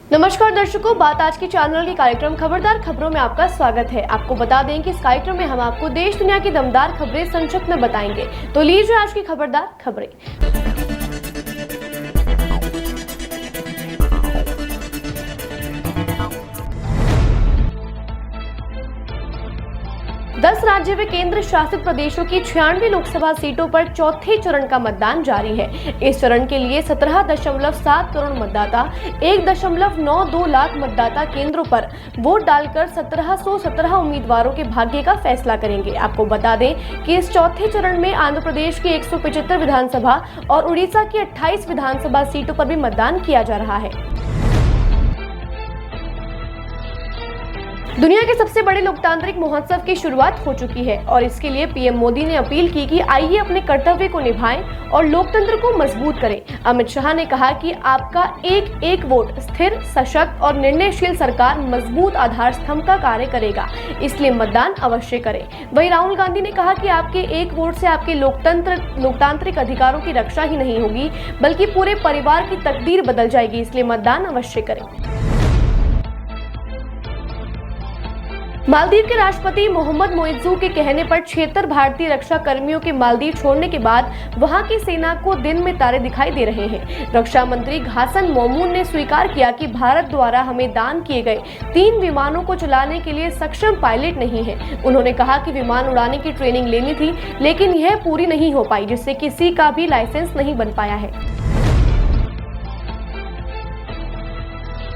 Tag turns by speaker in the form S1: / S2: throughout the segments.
S1: नमस्कार दर्शकों, बात आज के चैनल के कार्यक्रम खबरदार खबरों में आपका स्वागत है। आपको बता दें कि इस कार्यक्रम में हम आपको देश दुनिया की दमदार खबरें संक्षिप्त में बताएंगे। तो लीजिए आज की खबरदार खबरें। 10 राज्य व केंद्र शासित प्रदेशों की 96 लोकसभा सीटों पर चौथे चरण का मतदान जारी है। इस चरण के लिए 17.7 करोड़ मतदाता 1.92 लाख मतदाता केंद्रों पर वोट डालकर 1717 उम्मीदवारों के भाग्य का फैसला करेंगे। आपको बता दें कि इस चौथे चरण में आंध्र प्रदेश की 175 विधानसभा और उड़ीसा की 28 विधानसभा सीटों पर भी मतदान किया जा रहा है। दुनिया के सबसे बड़े लोकतांत्रिक महोत्सव की शुरुआत हो चुकी है और इसके लिए पीएम मोदी ने अपील की कि आइए अपने कर्तव्य को निभाएं और लोकतंत्र को मजबूत करें। अमित शाह ने कहा कि आपका एक एक वोट स्थिर, सशक्त और निर्णयशील सरकार मजबूत आधार स्तंभ का कार्य करेगा, इसलिए मतदान अवश्य करें। वहीं राहुल गांधी ने कहा कि आपके एक वोट से आपके लोकतांत्रिक अधिकारों की रक्षा ही नहीं होगी बल्कि पूरे परिवार की तकदीर बदल जाएगी, इसलिए मतदान अवश्य करें। मालदीव के राष्ट्रपति मोहम्मद मोइज्जू के कहने पर 76 भारतीय रक्षा कर्मियों के मालदीव छोड़ने के बाद वहां की सेना को दिन में तारे दिखाई दे रहे हैं। रक्षा मंत्री घासन मोमून ने स्वीकार किया कि भारत द्वारा हमें दान किए गए 3 विमानों को चलाने के लिए सक्षम पायलट नहीं है। उन्होंने कहा कि विमान उड़ाने की ट्रेनिंग लेनी थी, लेकिन यह पूरी नहीं हो पाई, जिससे किसी का भी लाइसेंस नहीं बन पाया है।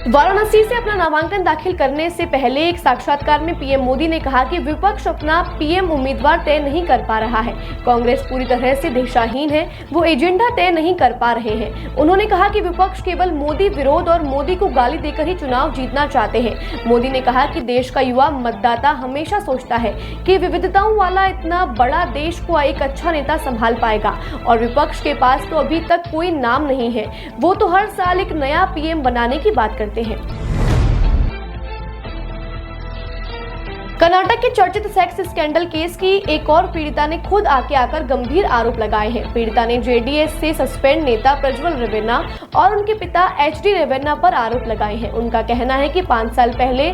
S1: वाराणसी से अपना नामांकन दाखिल करने से पहले एक साक्षात्कार में पीएम मोदी ने कहा कि विपक्ष अपना पीएम उम्मीदवार तय नहीं कर पा रहा है। कांग्रेस पूरी तरह से दिशाहीन है, वो एजेंडा तय नहीं कर पा रहे हैं। उन्होंने कहा कि विपक्ष केवल मोदी विरोध और मोदी को गाली देकर ही चुनाव जीतना चाहते हैं। मोदी ने कहा कि देश का युवा मतदाता हमेशा सोचता है कि विविधताओं वाला इतना बड़ा देश को एक अच्छा नेता संभाल पाएगा और विपक्ष के पास तो अभी तक कोई नाम नहीं है। वो तो हर साल एक नया पीएम बनाने की बात करते हैं। कर्नाटक के चर्चित सेक्स स्कैंडल केस की एक और पीड़िता ने खुद आकर गंभीर आरोप लगाए हैं। पीड़िता ने जेडीएस से सस्पेंड नेता प्रज्वल रेवन्ना और उनके पिता एचडी रेवन्ना पर आरोप लगाए हैं। उनका कहना है कि 5 साल पहले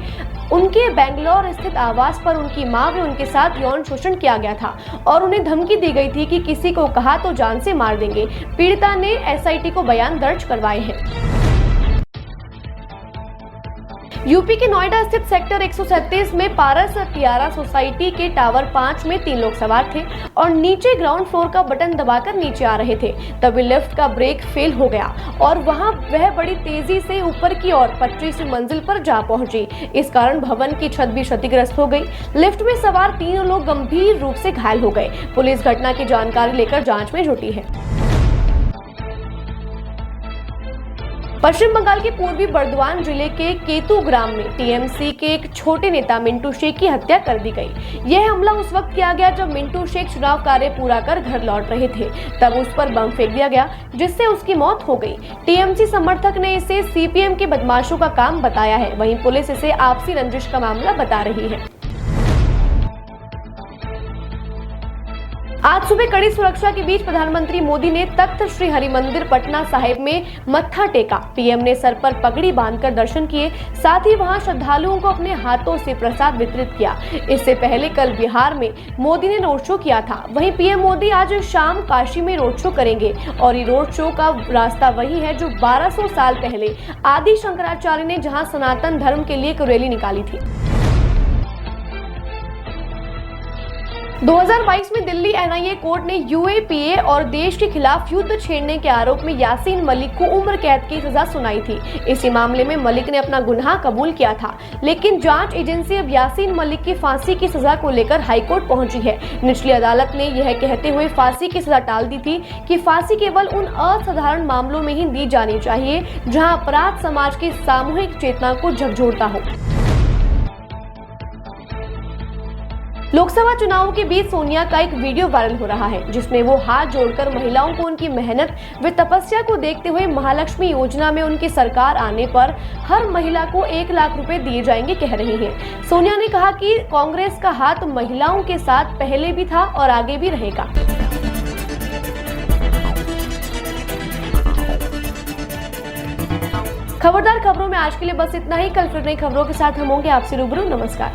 S1: उनके बेंगलोर स्थित आवास पर उनकी मां व उनके साथ यौन शोषण किया गया था और उन्हें धमकी दी गई थी कि किसी को कहा तो जान से मार देंगे। पीड़िता ने एसआईटी को बयान दर्ज करवाए हैं। यूपी के नोएडा स्थित सेक्टर 137 में पारस तियारा सोसाइटी के टावर 5 में 3 लोग सवार थे और नीचे ग्राउंड फ्लोर का बटन दबाकर नीचे आ रहे थे। तभी लिफ्ट का ब्रेक फेल हो गया और वहां वह बड़ी तेजी से ऊपर की ओर 25वीं मंजिल पर जा पहुंची। इस कारण भवन की छत भी क्षतिग्रस्त हो गई। लिफ्ट में सवार 3 लोग गंभीर रूप से घायल हो गए। पुलिस घटना की जानकारी लेकर जांच में जुटी है। पश्चिम बंगाल के पूर्वी बर्दवान जिले के केतु ग्राम में टीएमसी के एक छोटे नेता मिंटू शेख की हत्या कर दी गई। यह हमला उस वक्त किया गया जब मिंटू शेख चुनाव कार्य पूरा कर घर लौट रहे थे। तब उस पर बम फेंक दिया गया जिससे उसकी मौत हो गई। टीएमसी समर्थक ने इसे सीपीएम के बदमाशों का काम बताया है। वहीं पुलिस इसे आपसी रंजिश का मामला बता रही है। आज सुबह कड़ी सुरक्षा के बीच प्रधानमंत्री मोदी ने तख्त श्री हरिमंदिर पटना साहिब में मत्था टेका। पीएम ने सर पर पगड़ी बांधकर दर्शन किए, साथ ही वहां श्रद्धालुओं को अपने हाथों से प्रसाद वितरित किया। इससे पहले कल बिहार में मोदी ने रोड शो किया था। वहीं पीएम मोदी आज शाम काशी में रोड शो करेंगे और ये रोड शो का रास्ता वही है जो 1200 साल पहले आदि शंकराचार्य ने जहाँ सनातन धर्म के लिए एक रैली निकाली थी। 2022 में दिल्ली एनआईए कोर्ट ने यूएपीए और देश के खिलाफ युद्ध छेड़ने के आरोप में यासीन मलिक को उम्र कैद की सजा सुनाई थी। इसी मामले में मलिक ने अपना गुनाह कबूल किया था, लेकिन जांच एजेंसी अब यासीन मलिक की फांसी की सजा को लेकर हाईकोर्ट पहुंची है। निचली अदालत ने यह कहते हुए फांसी की सजा टाल दी थी कि फांसी केवल उन असाधारण मामलों में ही दी जानी चाहिए जहाँ अपराध समाज की सामूहिक चेतना को झकझोरता हो। लोकसभा चुनावों के बीच सोनिया का एक वीडियो वायरल हो रहा है जिसमें वो हाथ जोड़कर महिलाओं को उनकी मेहनत व तपस्या को देखते हुए महालक्ष्मी योजना में उनकी सरकार आने पर हर महिला को 1 लाख रुपए दिए जाएंगे कह रही हैं। सोनिया ने कहा कि कांग्रेस का हाथ महिलाओं के साथ पहले भी था और आगे भी रहेगा। खबरदार खबरों में आज के लिए बस इतना ही। कल फिर नई खबरों के साथ हम होंगे आपसे रूबरू। नमस्कार।